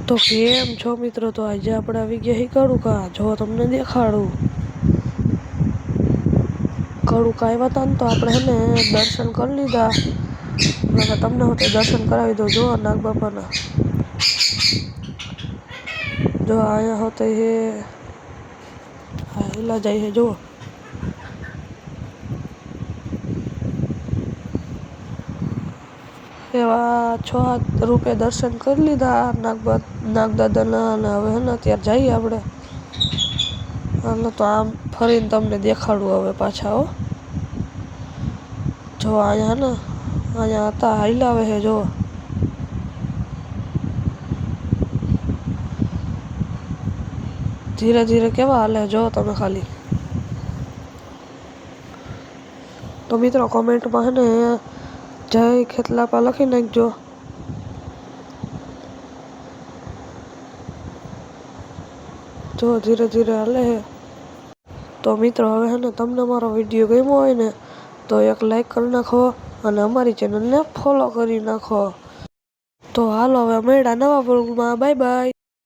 તો કેમ છો મિત્રો? તો આજે આપણે આવી ગયા હી કડુકા. જો તમને દેખાડું કડુકા આવ્યા હતા ને તો આપણે હે ને દર્શન કરી લીધા. હવે તમને હું તો દર્શન કરાવી દઉં. જો નાગ બાપાના જો અહીંયા હોતે હે હિલા જાય છે. જો એવા 6 રૂપિયા દર્શન કરી લીધા નાગદાદાના. અને હવે હે ને અત્યારે જઈએ આપણે. હાલો તો આમ ફરીને તમને દેખાડું હવે પાછા. હો જો અહીંયા ને અહીંયા હતા હાઈલાવે છે. જો ધીરે ધીરે કેવા હાલે જો તમે ખાલી. તો મિત્રો કોમેન્ટમાં હે ને જય ખેતલાપા લખી નાખજો. જો ધીરે ધીરે હાલે છે. તો મિત્રો હવે હે ને તમને મારો વિડીયો ગમ્યો હોય ને તો એક લાઈક કરી નાખો અને અમારી ચેનલને ફોલો કરી નાખો. તો હાલો હવે મળ્યા નવા બ્લોગમાં. Bye bye.